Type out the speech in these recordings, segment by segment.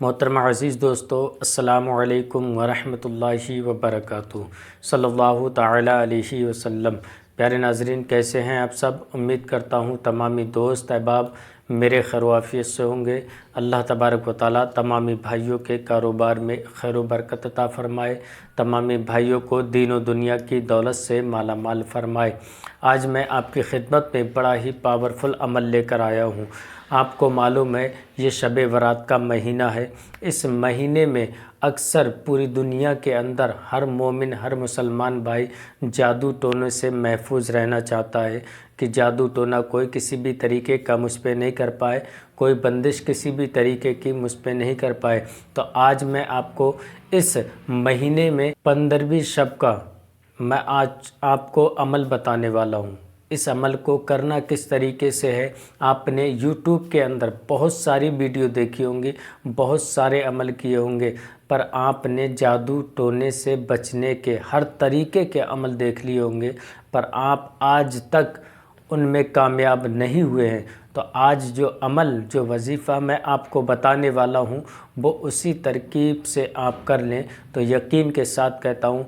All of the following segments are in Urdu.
محترم عزیز دوستو، السلام علیکم ورحمۃ اللہ وبرکاتہ صلی اللہ تعالیٰ علیہ وسلم۔ پیارے ناظرین، کیسے ہیں آپ سب؟ امید کرتا ہوں تمامی دوست احباب میرے خیر و عافیت سے ہوں گے۔ اللہ تبارک و تعالیٰ تمامی بھائیوں کے کاروبار میں خیر و برکت عطا فرمائے، تمامی بھائیوں کو دین و دنیا کی دولت سے مالا مال فرمائے۔ آج میں آپ کی خدمت میں بڑا ہی پاورفل عمل لے کر آیا ہوں۔ آپ کو معلوم ہے یہ شب برات کا مہینہ ہے۔ اس مہینے میں اکثر پوری دنیا کے اندر ہر مومن، ہر مسلمان بھائی جادو ٹونے سے محفوظ رہنا چاہتا ہے کہ جادو ٹونا کوئی کسی بھی طریقے کا مجھ پہ نہیں کر پائے، کوئی بندش کسی بھی طریقے کی مجھ پہ نہیں کر پائے۔ تو آج میں آپ کو اس مہینے میں 15ویں شب کا میں آج آپ کو عمل بتانے والا ہوں۔ اس عمل کو کرنا کس طریقے سے ہے؟ آپ نے یوٹیوب کے اندر بہت ساری ویڈیو دیکھی ہوں گی، بہت سارے عمل کیے ہوں گے، پر آپ نے جادو ٹونے سے بچنے کے ہر طریقے کے عمل دیکھ لیے ہوں گے، پر آپ آج تک ان میں کامیاب نہیں ہوئے ہیں۔ تو آج جو عمل، جو وظیفہ میں آپ کو بتانے والا ہوں، وہ اسی ترکیب سے آپ کر لیں تو یقین کے ساتھ کہتا ہوں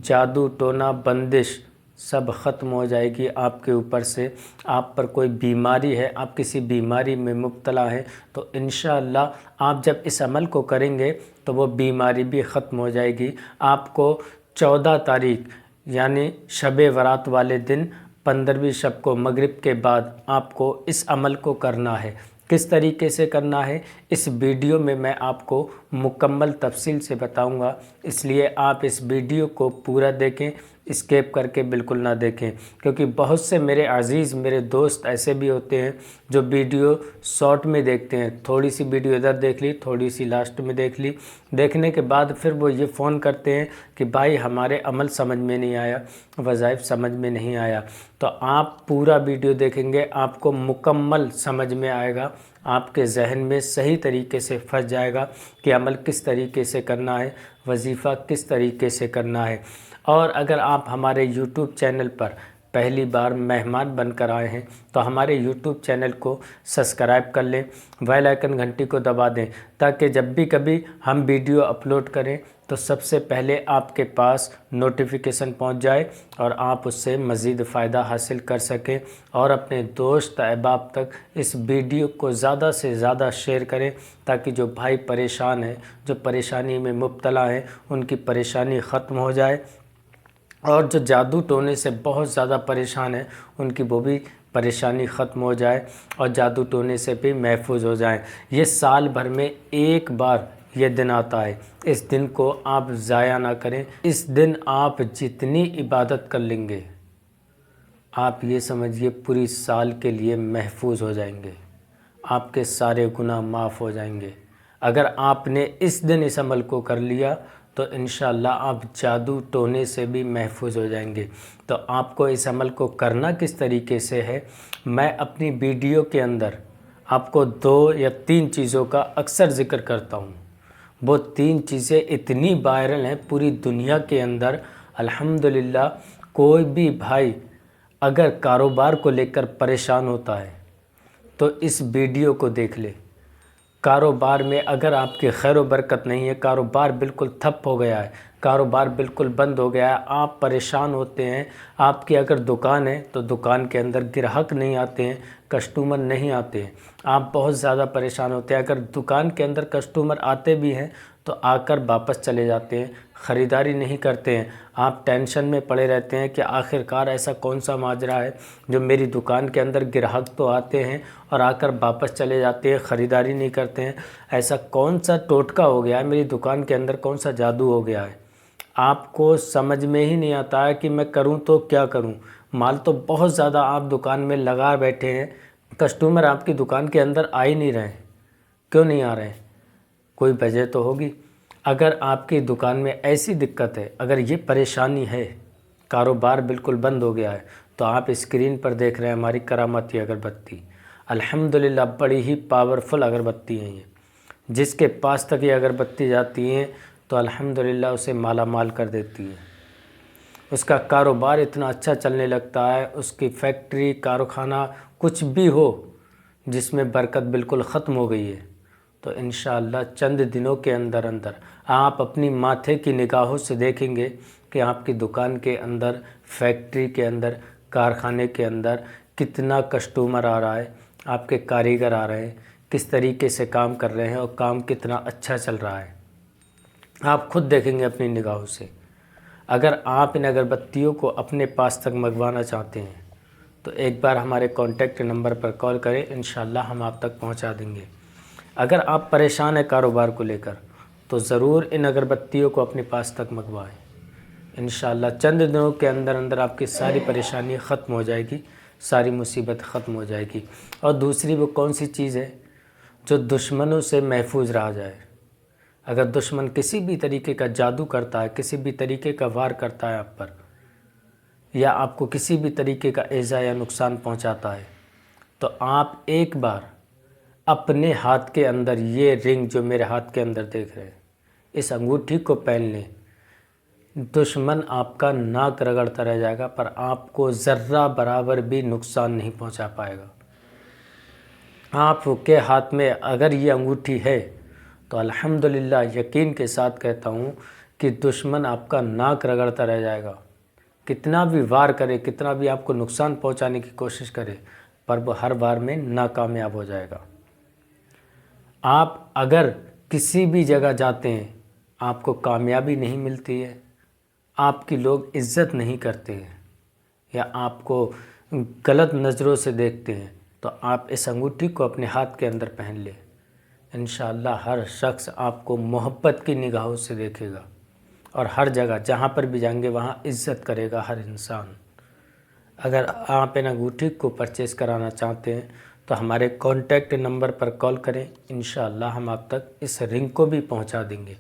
جادو ٹونا بندش سب ختم ہو جائے گی آپ کے اوپر سے۔ آپ پر کوئی بیماری ہے، آپ کسی بیماری میں مبتلا ہیں، تو انشاءاللہ آپ جب اس عمل کو کریں گے تو وہ بیماری بھی ختم ہو جائے گی۔ آپ کو 14 تاریخ یعنی شب برات والے دن 15ویں شب کو مغرب کے بعد آپ کو اس عمل کو کرنا ہے۔ کس طریقے سے کرنا ہے اس ویڈیو میں میں آپ کو مکمل تفصیل سے بتاؤں گا، اس لیے آپ اس ویڈیو کو پورا دیکھیں، اسکیپ کر کے بالکل نہ دیکھیں، کیونکہ بہت سے میرے عزیز، میرے دوست ایسے بھی ہوتے ہیں جو ویڈیو شارٹ میں دیکھتے ہیں، تھوڑی سی ویڈیو ادھر دیکھ لی، تھوڑی سی لاسٹ میں دیکھ لی، دیکھنے کے بعد پھر وہ یہ فون کرتے ہیں کہ بھائی ہمارے عمل سمجھ میں نہیں آیا، وظائف سمجھ میں نہیں آیا۔ تو آپ پورا ویڈیو دیکھیں گے، آپ کو مکمل سمجھ میں آئے گا، آپ کے ذہن میں صحیح طریقے سے پھنس جائے گا کہ عمل کس طریقے سے کرنا ہے، وظیفہ کس طریقے سے کرنا ہے۔ اور اگر آپ ہمارے یوٹیوب چینل پر پہلی بار مہمان بن کر آئے ہیں تو ہمارے یوٹیوب چینل کو سبسکرائب کر لیں، بیل آئیکن گھنٹی کو دبا دیں، تاکہ جب بھی کبھی ہم ویڈیو اپلوڈ کریں تو سب سے پہلے آپ کے پاس نوٹیفیکیشن پہنچ جائے اور آپ اس سے مزید فائدہ حاصل کر سکیں، اور اپنے دوست احباب تک اس ویڈیو کو زیادہ سے زیادہ شیئر کریں، تاکہ جو بھائی پریشان ہیں، جو پریشانی میں مبتلا ہیں، ان کی پریشانی ختم ہو جائے، اور جو جادو ٹونے سے بہت زیادہ پریشان ہیں ان کی وہ بھی پریشانی ختم ہو جائے اور جادو ٹونے سے بھی محفوظ ہو جائیں۔ یہ سال بھر میں ایک بار یہ دن آتا ہے، اس دن کو آپ ضائع نہ کریں۔ اس دن آپ جتنی عبادت کر لیں گے، آپ یہ سمجھیے پوری سال کے لیے محفوظ ہو جائیں گے، آپ کے سارے گناہ معاف ہو جائیں گے۔ اگر آپ نے اس دن اس عمل کو کر لیا تو انشاءاللہ آپ جادو ٹونے سے بھی محفوظ ہو جائیں گے۔ تو آپ کو اس عمل کو کرنا کس طریقے سے ہے، میں اپنی ویڈیو کے اندر آپ کو 2 یا 3 چیزوں کا اکثر ذکر کرتا ہوں۔ وہ 3 چیزیں اتنی وائرل ہیں پوری دنیا کے اندر، الحمدللہ کوئی بھی بھائی اگر کاروبار کو لے کر پریشان ہوتا ہے تو اس ویڈیو کو دیکھ لے۔ کاروبار میں اگر آپ کی خیر و برکت نہیں ہے، کاروبار بالکل ٹھپ ہو گیا ہے، کاروبار بالکل بند ہو گیا ہے، آپ پریشان ہوتے ہیں، آپ کی اگر دکان ہے تو دکان کے اندر گراہک نہیں آتے ہیں، کسٹمر نہیں آتے ہیں، آپ بہت زیادہ پریشان ہوتے ہیں، اگر دکان کے اندر کسٹمر آتے بھی ہیں تو آ کر واپس چلے جاتے ہیں، خریداری نہیں کرتے ہیں، آپ ٹینشن میں پڑے رہتے ہیں کہ آخرکار ایسا کون سا ماجرا ہے جو میری دکان کے اندر گراہک تو آتے ہیں اور آ کر واپس چلے جاتے ہیں، خریداری نہیں کرتے ہیں، ایسا کون سا ٹوٹکا ہو گیا ہے میری دکان کے اندر، کون سا جادو ہو گیا ہے۔ آپ کو سمجھ میں ہی نہیں آتا ہے کہ میں کروں تو کیا کروں، مال تو بہت زیادہ آپ دکان میں لگا بیٹھے ہیں، کسٹمر آپ کی دکان کے اندر آ ہی نہیں رہے ہیں، کیوں نہیں آ رہے ہیں؟ کوئی وجہ تو ہوگی۔ اگر آپ کی دکان میں ایسی دقت ہے، اگر یہ پریشانی ہے، کاروبار بالکل بند ہو گیا ہے، تو آپ اسکرین پر دیکھ رہے ہیں ہماری کرامتی اگربتی، الحمدللہ بڑی ہی پاورفل اگربتی ہیں یہ، جس کے پاس تک یہ اگربتی جاتی ہیں تو الحمدللہ اسے مالا مال کر دیتی ہے، اس کا کاروبار اتنا اچھا چلنے لگتا ہے، اس کی فیکٹری، کارخانہ کچھ بھی ہو جس میں برکت بالکل ختم ہو گئی ہے تو انشاءاللہ چند دنوں کے اندر اندر آپ اپنی ماتھے کی نگاہوں سے دیکھیں گے کہ آپ کی دکان کے اندر، فیکٹری کے اندر، کارخانے کے اندر کتنا کسٹمر آ رہا ہے، آپ کے کاریگر آ رہے ہیں، کس طریقے سے کام کر رہے ہیں اور کام کتنا اچھا چل رہا ہے، آپ خود دیکھیں گے اپنی نگاہوں سے۔ اگر آپ ان اگربتیوں کو اپنے پاس تک منگوانا چاہتے ہیں تو ایک بار ہمارے کانٹیکٹ نمبر پر کال کریں، انشاءاللہ ہم آپ تک پہنچا دیں گے۔ اگر آپ پریشان ہیں کاروبار کو لے کر تو ضرور ان اگربتیوں کو اپنے پاس تک منگوائیں۔ انشاءاللہ چند دنوں کے اندر اندر آپ کی ساری پریشانی ختم ہو جائے گی، ساری مصیبت ختم ہو جائے گی۔ اور دوسری وہ کون سی چیز ہے جو دشمنوں سے محفوظ رہا جائے۔ اگر دشمن کسی بھی طریقے کا جادو کرتا ہے، کسی بھی طریقے کا وار کرتا ہے آپ پر، یا آپ کو کسی بھی طریقے کا ایذا یا نقصان پہنچاتا ہے، تو آپ ایک بار اپنے ہاتھ کے اندر یہ رنگ جو میرے ہاتھ کے اندر دیکھ رہے ہیں، اس انگوٹھی کو پہن لیں۔ دشمن آپ کا ناک رگڑتا رہ جائے گا پر آپ کو ذرہ برابر بھی نقصان نہیں پہنچا پائے گا۔ آپ کے ہاتھ میں اگر یہ انگوٹھی ہے تو الحمدللہ یقین کے ساتھ کہتا ہوں کہ دشمن آپ کا ناک رگڑتا رہ جائے گا، کتنا بھی وار کرے، کتنا بھی آپ کو نقصان پہنچانے کی کوشش کرے، پر وہ ہر بار میں ناکامیاب ہو جائے گا۔ آپ اگر کسی بھی جگہ جاتے ہیں، آپ کو کامیابی نہیں ملتی ہے، آپ کی لوگ عزت نہیں کرتے ہیں یا آپ کو غلط نظروں سے دیکھتے ہیں، تو آپ اس انگوٹھی کو اپنے ہاتھ کے اندر پہن لیں۔ انشاءاللہ ہر شخص آپ کو محبت کی نگاہوں سے دیکھے گا اور ہر جگہ جہاں پر بھی جائیں گے وہاں عزت کرے گا ہر انسان۔ اگر آپ ان انگوٹھی کو پرچیز کرانا چاہتے ہیں تو ہمارے کانٹیکٹ نمبر پر کال کریں، انشاءاللہ ہم آپ تک اس رنگ کو بھی پہنچا دیں گے۔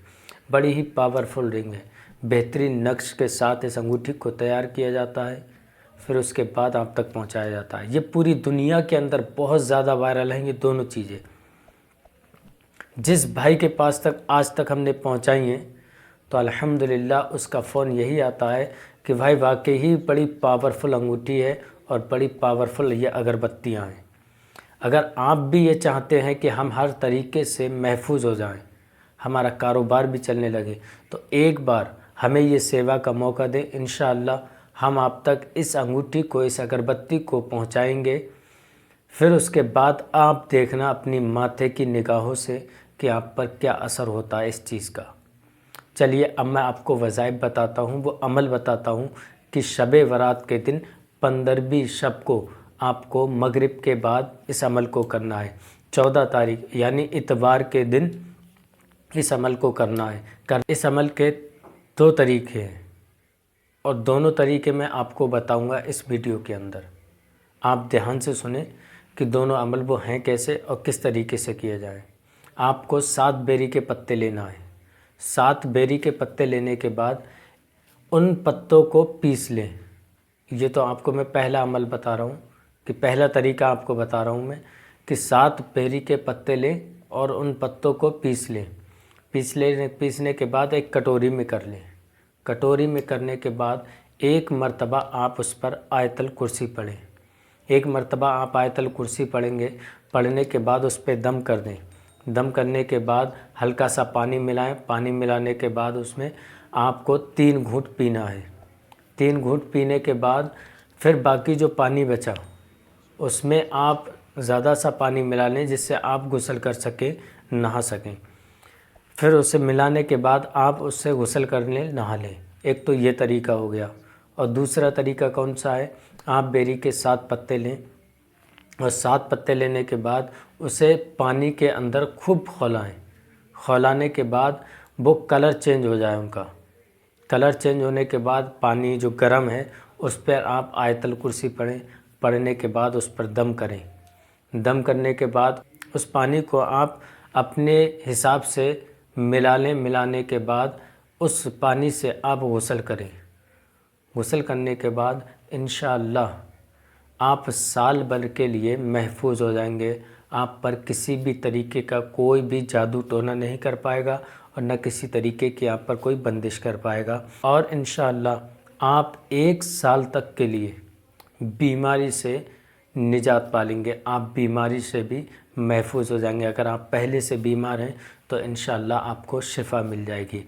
بڑی ہی پاورفل رنگ ہے، بہترین نقش کے ساتھ اس انگوٹھی کو تیار کیا جاتا ہے، پھر اس کے بعد آپ تک پہنچایا جاتا ہے۔ یہ پوری دنیا کے اندر بہت زیادہ وائرل ہیں یہ دونوں چیزیں۔ جس بھائی کے پاس تک آج تک ہم نے پہنچائی ہیں تو الحمدللہ اس کا فون یہی آتا ہے کہ بھائی واقعی ہی بڑی پاورفل انگوٹھی ہے اور بڑی پاورفل یہ اگربتیاں ہیں۔ اگر آپ بھی یہ چاہتے ہیں کہ ہم ہر طریقے سے محفوظ ہو جائیں، ہمارا کاروبار بھی چلنے لگے، تو ایک بار ہمیں یہ سیوا کا موقع دیں، انشاءاللہ ہم آپ تک اس انگوٹھی کو، اس اگربتی کو پہنچائیں گے۔ پھر اس کے بعد آپ دیکھنا اپنی ماتھے کی نگاہوں سے کہ آپ پر کیا اثر ہوتا ہے اس چیز کا۔ چلیے اب میں آپ کو وظائف بتاتا ہوں، وہ عمل بتاتا ہوں کہ شب برات کے دن 15ویں شب کو آپ کو مغرب کے بعد اس عمل کو کرنا ہے۔ 14 تاریخ یعنی اتوار کے دن اس عمل کو کرنا ہے۔ اس عمل کے 2 طریقے ہیں اور دونوں طریقے میں آپ کو بتاؤں گا اس ویڈیو کے اندر۔ آپ دھیان سے سنیں کہ دونوں عمل وہ ہیں کیسے اور کس طریقے سے کیا جائے۔ آپ کو 7 بیری کے پتے لینا ہے۔ 7 بیری کے پتے لینے کے بعد ان پتوں کو پیس لیں۔ یہ تو آپ کو میں پہلا عمل بتا رہا ہوں کہ پہلا طریقہ آپ کو بتا رہا ہوں میں کہ 7 بیری کے پتے لیں اور ان پتوں کو پیس لیں۔ پیسنے کے بعد ایک کٹوری میں کر لیں۔ کٹوری میں کرنے کے بعد ایک مرتبہ آپ اس پر آیت الکرسی پڑھیں۔ ایک مرتبہ آپ آیت الکرسی پڑھیں گے، پڑھنے کے بعد اس پہ دم کر دیں۔ دم کرنے کے بعد ہلکا سا پانی ملائیں۔ پانی ملانے کے بعد اس میں آپ کو 3 گھونٹ پینا ہے۔ 3 گھونٹ پینے کے بعد پھر باقی جو پانی بچا اس میں آپ زیادہ سا پانی ملا لیں جس سے آپ غسل کر سکیں، نہا سکیں۔ پھر اسے ملانے کے بعد آپ اس سے غسل کر لیں، نہا لیں۔ ایک تو یہ طریقہ ہو گیا۔ اور دوسرا طریقہ کون سا ہے؟ آپ بیری کے 7 پتے لیں اور 7 پتے لینے کے بعد اسے پانی کے اندر خوب کھولائیں۔ کھولانے کے بعد وہ کلر چینج ہو جائے ان کا۔ کلر چینج ہونے کے بعد پانی جو گرم ہے اس پر آپ آیت الکرسی پڑھیں۔ پڑھنے کے بعد اس پر دم کریں۔ دم کرنے کے بعد اس پانی کو آپ اپنے حساب سے ملا لیں۔ ملانے کے بعد اس پانی سے آپ غسل کریں۔ غسل کرنے کے بعد انشاءاللہ آپ سال بھر کے لیے محفوظ ہو جائیں گے۔ آپ پر کسی بھی طریقے کا کوئی بھی جادو ٹونا نہیں کر پائے گا اور نہ کسی طریقے کی آپ پر کوئی بندش کر پائے گا، اور انشاءاللہ آپ 1 سال تک کے لیے بیماری سے نجات پالیں گے، آپ بیماری سے بھی محفوظ ہو جائیں گے۔ اگر آپ پہلے سے بیمار ہیں تو انشاءاللہ آپ کو شفا مل جائے گی۔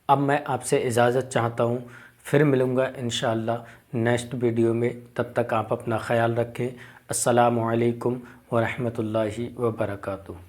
اب میں آپ سے اجازت چاہتا ہوں، پھر ملوں گا انشاءاللہ نیکسٹ ویڈیو میں، تب تک آپ اپنا خیال رکھیں۔ السلام علیکم ورحمۃ اللہ وبرکاتہ۔